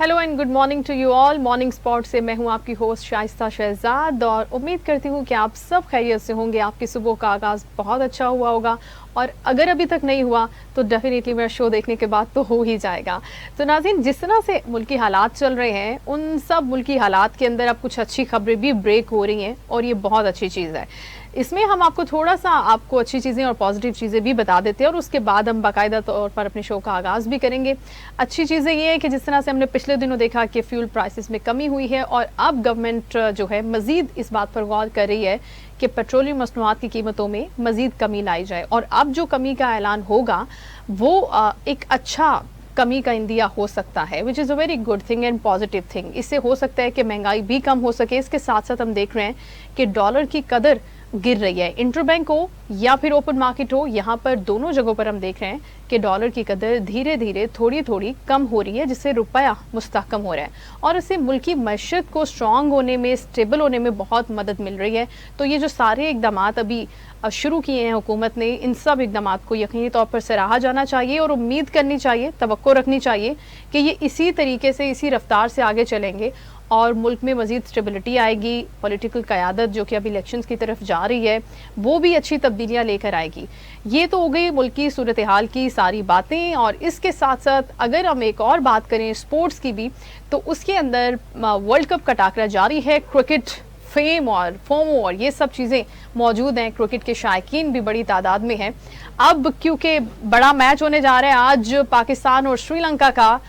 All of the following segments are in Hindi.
Hello and good morning to you all. Morning spot से मैं हूं आपकी होस्ट शाइस्ता शहजाद और उम्मीद करती हूं कि आप सब खैरियत से होंगे। आपकी सुबह का आगाज़ बहुत अच्छा हुआ होगा और अगर अभी तक नहीं हुआ तो डेफिनेटली मेरा शो देखने के बाद तो हो ही जाएगा। तो नाज़रीन, जिस तरह से मुल्की हालात चल रहे हैं उन सब मुल्की हालात के अंदर अब कुछ अच्छी खबरें भी ब्रेक हो रही हैं और ये बहुत अच्छी चीज़ है। इसमें हम आपको थोड़ा सा आपको अच्छी चीज़ें और पॉजिटिव चीज़ें भी बता देते हैं और उसके बाद हम बाकायदा तौर पर अपने शो का आगाज़ भी करेंगे। अच्छी चीज़ें ये है कि जिस तरह से हमने पिछले दिनों देखा कि फ्यूल प्राइसेस में कमी हुई है और अब गवर्नमेंट जो है मज़ीद इस बात पर गौर कर रही है कि पेट्रोलियम मसनूआत की कीमतों में मज़ीद कमी लाई जाए और अब जो कमी का ऐलान होगा वो एक अच्छा कमी का इंदिया हो सकता है, which is a very good thing and positive thing. इससे हो सकता है कि महंगाई भी कम हो सके। इसके साथ साथ हम देख रहे हैं कि डॉलर की कदर गिर रही है, इंटरबैंक हो या फिर ओपन मार्केट हो, यहाँ पर दोनों जगहों पर हम देख रहे हैं कि डॉलर की कदर धीरे धीरे थोड़ी थोड़ी कम हो रही है, जिससे रुपया मुस्तहकम हो रहा है और इससे मुल्की मईशत को स्ट्रॉन्ग होने में, स्टेबल होने में बहुत मदद मिल रही है। तो ये जो सारे इकदाम अभी शुरू किए हैं हुकूमत ने, इन सब इकदाम को यकीनी तौर पर सराहा जाना चाहिए और उम्मीद करनी चाहिए, तवक्को रखनी चाहिए कि ये इसी तरीके से, इसी रफ्तार से आगे चलेंगे और मुल्क में मज़ीद स्टेबिलिटी आएगी। पॉलिटिकल क़यादत जो कि अब इलेक्शंस की तरफ जा रही है वो भी अच्छी तब्दीलियाँ लेकर आएगी। ये तो हो गई मुल्क की सूरत हाल की सारी बातें और इसके साथ साथ अगर हम एक और बात करें स्पोर्ट्स की भी, तो उसके अंदर वर्ल्ड कप का टाकरा जारी है। क्रिकेट फेम और फोमो और ये सब चीज़ें मौजूद हैं। क्रिकेट के शायकीन भी बड़ी तादाद में हैं। अब क्योंकि बड़ा मैच होने जा रहा है आज पाकिस्तान और श्रीलंका का,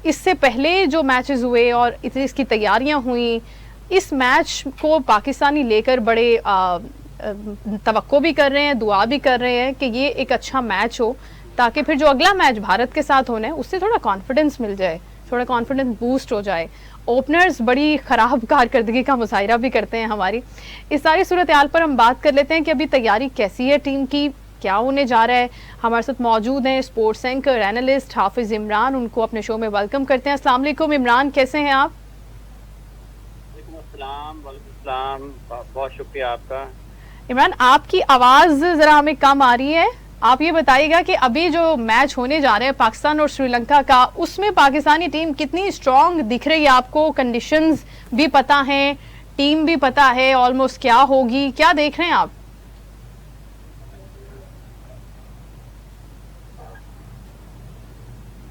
इससे पहले जो मैचेस हुए और इसकी तैयारियां हुई, इस मैच को पाकिस्तानी लेकर बड़े तवक्को भी कर रहे हैं, दुआ भी कर रहे हैं कि ये एक अच्छा मैच हो ताकि फिर जो अगला मैच भारत के साथ होना है उससे थोड़ा कॉन्फिडेंस मिल जाए, थोड़ा कॉन्फिडेंस बूस्ट हो जाए। ओपनर्स बड़ी ख़राब कारकर्दगी का मुजाहिरा भी करते हैं हमारी। इस सारी सूरत हाल पर हम बात कर लेते हैं कि अभी तैयारी कैसी है टीम की, क्या होने जा रहा है। हमारे साथ मौजूद हैं स्पोर्ट्स एंकर एनालिस्ट हाफिज इमरान, उनको अपने शो में वेलकम करते हैं। अस्सलाम वालेकुम इमरान, कैसे हैं आप? वालेकुम, बहुत शुक्रिया आपका। इमरान, आपकी आवाज़ ज़रा हमें कम आ रही है। आप ये बताइएगा कि अभी जो मैच होने जा रहे हैं पाकिस्तान और श्रीलंका का, उसमें पाकिस्तानी टीम कितनी स्ट्रॉन्ग दिख रही है आपको? कंडीशंस भी पता हैं, टीम भी पता है ऑलमोस्ट क्या होगी, क्या देख रहे हैं आप?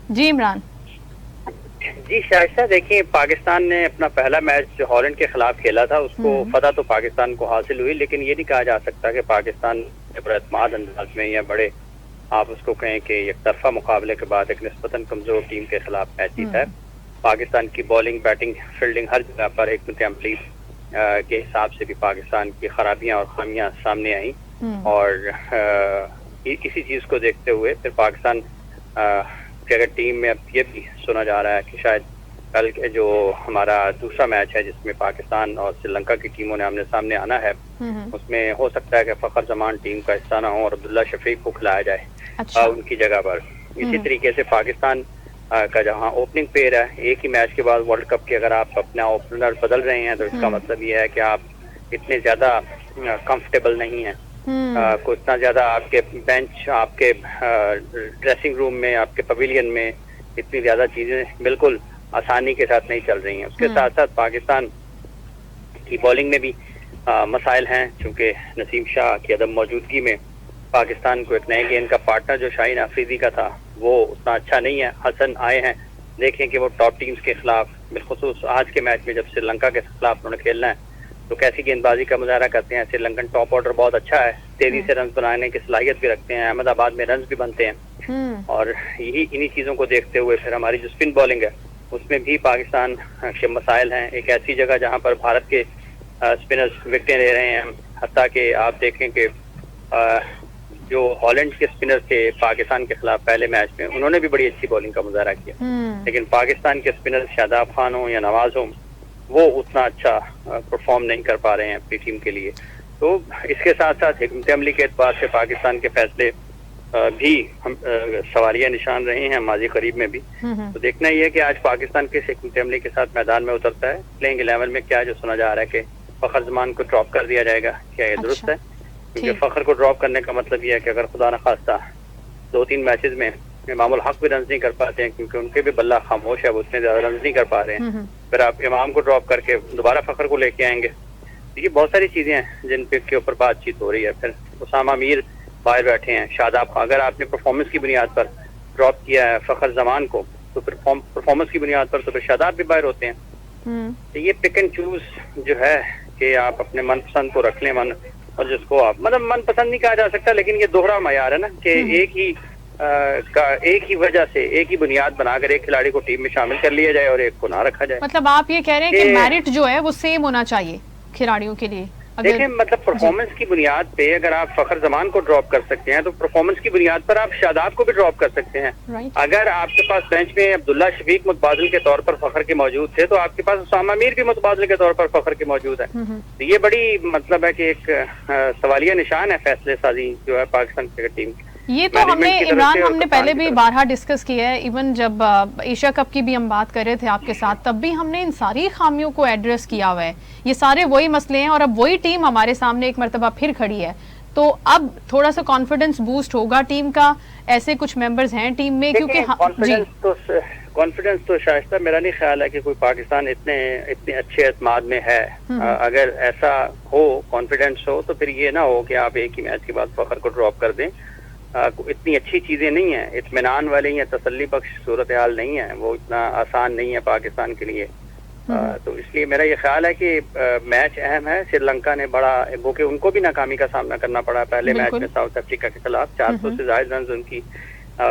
जी इमरान। जी शाइस्ता, देखिए पाकिस्तान ने अपना पहला मैच जो हॉलैंड के खिलाफ खेला था उसको फतह तो पाकिस्तान को हासिल हुई, लेकिन ये नहीं कहा जा सकता कि पाकिस्तान बड़ेतमाद अंदाज में या बड़े आप उसको कहें कि एक तरफा मुकाबले के बाद एक निस्बतन कमजोर टीम के खिलाफ मैच जीता है। पाकिस्तान की बॉलिंग, बैटिंग, फील्डिंग हर जगह पर एक अमली के हिसाब से भी पाकिस्तान की खराबियां और खामियां सामने आई और इसी चीज को देखते हुए फिर पाकिस्तान कि अगर टीम में अब ये भी सुना जा रहा है कि शायद कल के जो हमारा दूसरा मैच है जिसमें पाकिस्तान और श्रीलंका की टीमों ने आमने सामने आना है, उसमें हो सकता है कि फखर जमान टीम का हिस्सा ना हो और अब्दुल्ला शफीक को खिलाया जाए उनकी जगह पर। इसी तरीके से पाकिस्तान का जहाँ ओपनिंग पेयर है, एक ही मैच के बाद वर्ल्ड कप के अगर आप अपना ओपनर बदल रहे हैं तो इसका मतलब ये है कि आप इतने ज्यादा कंफर्टेबल नहीं है, को इतना ज्यादा आपके बेंच, आपके ड्रेसिंग रूम में, आपके पवेलियन में इतनी ज्यादा चीजें बिल्कुल आसानी के साथ नहीं चल रही हैं। उसके साथ साथ पाकिस्तान की बॉलिंग में भी मसाइल हैं, चूंकि नसीम शाह की अदम मौजूदगी में पाकिस्तान को एक नए गेंद का पार्टनर जो शाहीन अफरीदी का था वो उतना अच्छा नहीं है। हसन आए हैं, देखें कि वो टॉप टीम्स के खिलाफ, बिलखुसूस आज के मैच में जब श्रीलंका के खिलाफ उन्होंने खेलना है तो कैसी गेंदबाजी का मुजाहरा करते हैं। श्रीलंकन टॉप ऑर्डर बहुत अच्छा है, तेजी से रन बनाने की सलाहियत भी रखते हैं, अहमदाबाद में रन भी बनते हैं और यही इन्हीं चीजों को देखते हुए फिर हमारी जो स्पिन बॉलिंग है उसमें भी पाकिस्तान के मसाइल हैं। एक ऐसी जगह जहां पर भारत के स्पिनर्स विकेटें ले रहे हैं, हत्ता कि आप देखें कि जो हॉलैंड के स्पिनर थे पाकिस्तान के खिलाफ पहले मैच में, उन्होंने भी बड़ी अच्छी बॉलिंग का मुजाहरा किया, लेकिन पाकिस्तान के स्पिनर शादाब खान हो या नवाज हो वो उतना अच्छा परफॉर्म नहीं कर पा रहे हैं अपनी टीम के लिए। तो इसके साथ साथ हिकमत अमली के एतबार से पाकिस्तान के फैसले भी हम सवालिया निशान रहे हैं माजी करीब में भी। तो देखना ये है कि आज पाकिस्तान किस हिकमत अमली के साथ मैदान में उतरता है। प्लेइंग 11 में क्या जो सुना जा रहा है कि फखर जमान को ड्रॉप कर दिया जाएगा, क्या ये दुरुस्त है? क्योंकि फखर को ड्रॉप करने का मतलब ये है कि अगर खुदा न खास्ता 2-3 मैचेस में इमामुल हक भी रन नहीं कर पाते हैं क्योंकि उनके भी बल्ला खामोश है, वो उतने ज्यादा रन नहीं कर पा रहे हैं। फिर आप इमाम को ड्रॉप करके दोबारा फखर को लेके आएंगे। ये बहुत सारी चीजें हैं जिन पे के ऊपर बातचीत हो रही है। फिर उसामा मीर बाहर बैठे हैं, शादाब, अगर आपने परफॉर्मेंस की बुनियाद पर ड्रॉप किया है फखर जमान को तो फिर परफॉर्मेंस की बुनियाद पर तो फिर शादाब भी बाहर होते हैं। तो ये पिक एंड चूज जो है कि आप अपने मनपसंद को रख लें, मन और जिसको आप मतलब मनपसंद नहीं कहा जा सकता, लेकिन ये दोहरा मयार है ना कि एक ही वजह से एक ही बुनियाद बनाकर एक खिलाड़ी को टीम में शामिल कर लिया जाए और एक को ना रखा जाए। मतलब आप ये कह रहे हैं कि मेरिट जो है वो सेम होना चाहिए खिलाड़ियों के लिए। देखें, मतलब परफॉर्मेंस की बुनियाद पे अगर आप फखर जमान को ड्रॉप कर सकते हैं तो परफॉर्मेंस की बुनियाद पर आप शादाब को भी ड्रॉप कर सकते हैं। अगर आपके पास बेंच में अब्दुल्ला शफीक मुतबादिल के तौर पर फखर के मौजूद थे तो आपके पास उसामा मीर भी मुतबादिल के तौर पर फखर के मौजूद है। तो ये बड़ी मतलब है कि एक सवालिया निशान है फैसले साजी जो है पाकिस्तान क्रिकेट टीम की। ये तो हमने इमरान हमने पहले भी बारहा डिस्कस किया है। इवन जब एशिया कप की भी हम बात कर रहे थे आपके साथ, तब भी हमने इन सारी खामियों को एड्रेस किया हुआ है। ये सारे वही मसले हैं और अब वही टीम हमारे सामने एक मरतबा फिर खड़ी है। तो अब थोड़ा सा कॉन्फिडेंस बूस्ट होगा टीम का। ऐसे कुछ मेंबर्स हैं टीम में क्योंकि कॉन्फिडेंस तो शायद मेरा नहीं ख्याल है कि कोई पाकिस्तान इतने अच्छे एतमाद में है। अगर ऐसा हो, कॉन्फिडेंस हो, तो फिर ये ना हो कि आप एक ही मैच के बाद फखर को ड्रॉप कर दें। इतनी अच्छी चीजें नहीं है, इत्मीनान वाली या तसल्ली बख्श सूरत हाल नहीं है, वो इतना आसान नहीं है पाकिस्तान के लिए। तो इसलिए मेरा ये ख्याल है कि मैच अहम है। श्रीलंका ने बड़ा वो कि उनको भी नाकामी का सामना करना पड़ा पहले मैच में साउथ अफ्रीका के खिलाफ। 400 से ज्यादा रन उनकी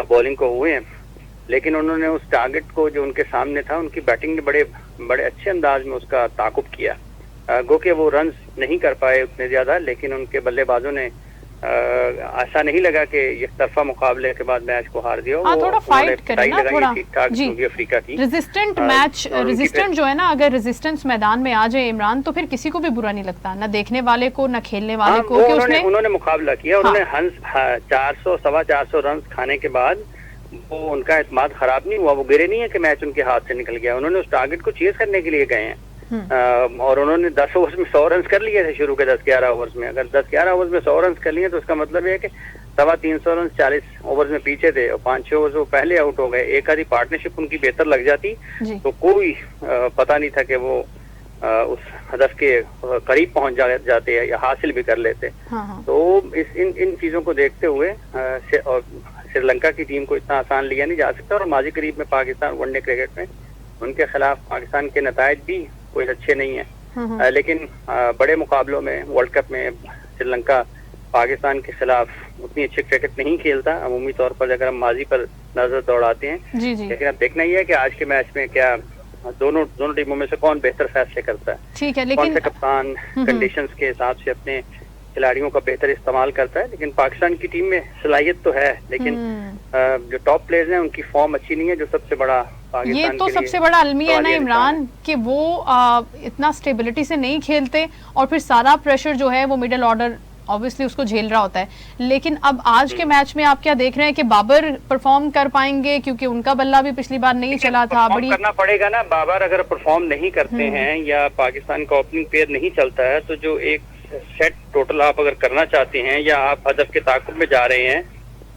बॉलिंग को हुए हैं, लेकिन उन्होंने उस टारगेट को जो उनके सामने था, उनकी बैटिंग ने बड़े अच्छे अंदाज में उसका ताकुब किया। गो कि वो रन नहीं कर पाए उतने ज्यादा, लेकिन उनके बल्लेबाजों ने ऐसा नहीं लगा कि एक तरफा मुकाबले के बाद मैच को हार दिया। थोड़ा फाइट करें ना, थोड़ा जी अफ्रीका की रेजिस्टेंट मैच रेजिस्टेंट जो है ना, अगर रेजिस्टेंस मैदान में आ जाए इमरान तो फिर किसी को भी बुरा नहीं लगता, ना देखने वाले को ना खेलने वाले को। उन्होंने मुकाबला किया। उन्होंने 400-425 रन खाने के बाद वो उनका एतमाद खराब नहीं हुआ, वो गिरे नहीं है कि मैच उनके हाथ से निकल गया। उन्होंने उस टारगेट को चेज करने के लिए गए हैं और उन्होंने 10 ओवर्स में 100 रन कर लिए थे शुरू के 10-11 ओवर्स में। अगर 10-11 ओवर्स में 100 रन कर लिए तो उसका मतलब है कि 350 रन 40 ओवर्स में पीछे थे और 5-6 ओवर्स वो पहले आउट हो गए। एक आधी पार्टनरशिप उनकी बेहतर लग जाती तो कोई पता नहीं था कि वो उस हदफ के करीब पहुंच जाते या हासिल भी कर लेते। तो इन चीजों को देखते हुए और श्रीलंका की टीम को इतना आसान लिया नहीं जा सकता। और माजी करीब में पाकिस्तान वनडे क्रिकेट में उनके खिलाफ पाकिस्तान के नतायज भी कोई अच्छे नहीं है, लेकिन बड़े मुकाबलों में वर्ल्ड कप में श्रीलंका पाकिस्तान के खिलाफ उतनी अच्छी क्रिकेट नहीं खेलता अमूमी तौर पर, अगर हम माजी पर नजर दौड़ाते हैं। लेकिन अब देखना ही है कि आज के मैच में क्या दोनों टीमों में से कौन बेहतर फैसले करता है। ठीक है, लेकिन कौन सा कप्तान कंडीशंस के हिसाब से अपने खिलाड़ियों का बेहतर इस्तेमाल करता है। लेकिन पाकिस्तान की टीम में सलाहियत तो है, लेकिन जो टॉप प्लेयर्स हैं उनकी फॉर्म अच्छी नहीं है, जो सबसे बड़ा ये तो सबसे बड़ा अलमिया है ना इमरान कि वो इतना स्टेबिलिटी से नहीं खेलते और फिर सारा प्रेशर जो है वो मिडिल ऑर्डर ऑब्वियसली उसको झेल रहा होता है। लेकिन अब आज के मैच में आप क्या देख रहे हैं कि बाबर परफॉर्म कर पाएंगे, क्योंकि उनका बल्ला भी पिछली बार नहीं चला था। बड़ी करना पड़ेगा ना, बाबर अगर परफॉर्म नहीं करते हैं या पाकिस्तान का ओपनिंग पेयर नहीं चलता है तो जो एक सेट टोटल आप अगर करना चाहते हैं या आप हदफ के ताकुब में जा रहे हैं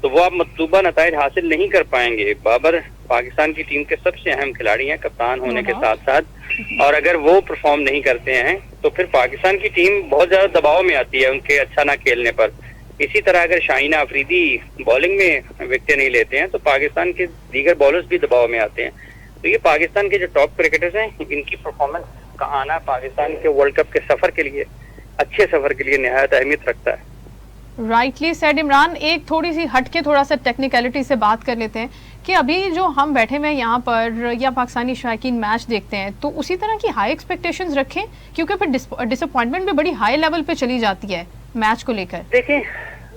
तो वो आप मतलूबा नताइज हासिल नहीं कर पाएंगे। बाबर पाकिस्तान की टीम के सबसे अहम खिलाड़ी हैं कप्तान होने के साथ साथ, और अगर वो परफॉर्म नहीं करते हैं तो फिर पाकिस्तान की टीम बहुत ज्यादा दबाव में आती है उनके अच्छा ना खेलने पर। इसी तरह अगर शाहीन आफरीदी बॉलिंग में विकेट नहीं लेते हैं तो पाकिस्तान के दीगर बॉलर्स भी दबाव में आते हैं। तो ये पाकिस्तान के जो टॉप क्रिकेटर्स हैं इनकी परफॉर्मेंस का आना पाकिस्तान के वर्ल्ड कप के सफर के लिए, अच्छे सफर के लिए निहायत अहमियत रखता है। Rightly said Imran. एक थोड़ी सी हटके थोड़ा सा टेक्निकलिटी से बात कर लेते हैं कि अभी जो हम बैठे हुए हैं यहाँ पर या पाकिस्तानी शायकीन मैच देखते हैं तो उसी तरह की हाई एक्सपेक्टेशंस रखें, क्योंकि फिर डिसअपॉइंटमेंट भी बड़ी हाई लेवल पे चली जाती है मैच को लेकर।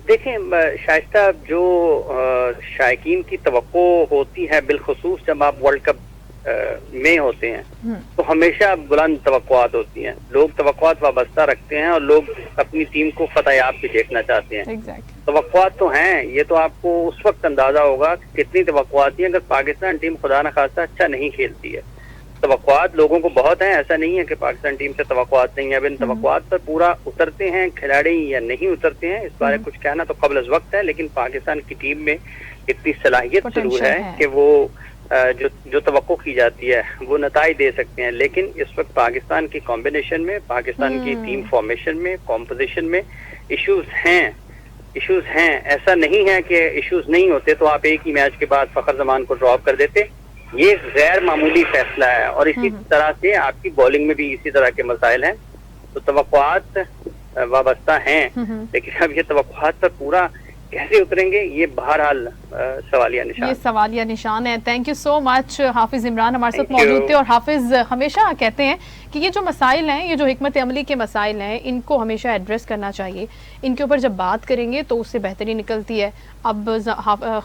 देखें शाइस्ता, जो शायकीन की तवक्को होती है बिलखुसूस जब आप वर्ल्ड कप में होते हैं तो हमेशा बुलंद तवक्कुआत होती हैं। लोग तवक्कुआत वाबस्ता रखते हैं और लोग अपनी टीम को फतहयाब भी देखना चाहते हैं। तवक्कुआत तो हैं, ये तो आपको उस वक्त अंदाजा होगा कि कितनी तवक्कुआत है अगर पाकिस्तान टीम खुदा न खास्ता अच्छा नहीं खेलती है। तवक्कुआत लोगों को बहुत हैं, ऐसा नहीं है कि पाकिस्तान टीम से तवक्कुआत नहीं है। अब इन तवक्कुआत पर पूरा उतरते हैं खिलाड़ी या नहीं उतरते हैं, इस बारे कुछ कहना तो कबल अज़ वक्त है। लेकिन पाकिस्तान की टीम में इतनी सलाहियत जरूर है कि वो जो तवक्को की जाती है वो नताइज दे सकते हैं। लेकिन इस वक्त पाकिस्तान की कॉम्बिनेशन में, पाकिस्तान की टीम फॉर्मेशन में, कॉम्पोजिशन में इश्यूज हैं। ऐसा नहीं है कि इश्यूज नहीं होते तो आप एक ही मैच के बाद फखर जमान को ड्रॉप कर देते। ये गैर मामूली फैसला है और इसी तरह से आपकी बॉलिंग में भी इसी तरह के मसाइल हैं। तो तवक्कुआत वाबस्ता हैं, लेकिन अब ये तवक्कुआत पर पूरा कैसे उतरेंगे ये बहरहाल सवालिया निशान, ये सवालिया निशान है। Thank you so much. Hafiz Imran हमारे साथ मौजूद थे और हाफिज हमेशा कहते हैं कि ये जो मसाइल हैं, ये जो हिकमत अमली के मसाइल हैं, इनको हमेशा एड्रेस करना चाहिए। इनके ऊपर जब बात करेंगे तो उससे बेहतरी निकलती है। अब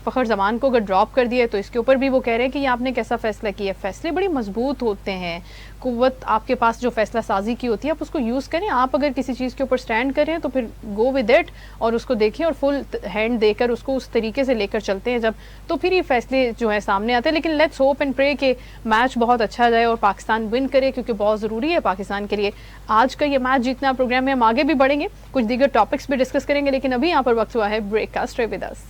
फ़खर ज़मान को अगर ड्रॉप कर दिया तो इसके ऊपर भी वो कह रहे हैं कि ये आपने कैसा फ़ैसला किया। फ़ैसले बड़ी मजबूत होते हैं, कुव्वत आपके पास जो फ़ैसला साजी की होती है आप उसको यूज़ करें। आप अगर किसी चीज़ के ऊपर स्टैंड करें तो फिर गो विद इट और उसको देखें और फुल हैंड देकर उसको उस तरीके से लेकर चलते हैं जब, तो फिर ये फैसले जो है सामने आते हैं। लेकिन लेट्स होप एंड प्रे कि मैच बहुत अच्छा जाए और पाकिस्तान विन करे, क्योंकि बहुत ज़रूरी है पाकिस्तान के लिए आज का ये मैच जीतना। प्रोग्राम में हम आगे भी बढ़ेंगे, कुछ दीगर टॉपिक्स भी डिस्कस करेंगे, लेकिन अभी यहाँ पर वक्त हुआ है ब्रेक का। Stay with us.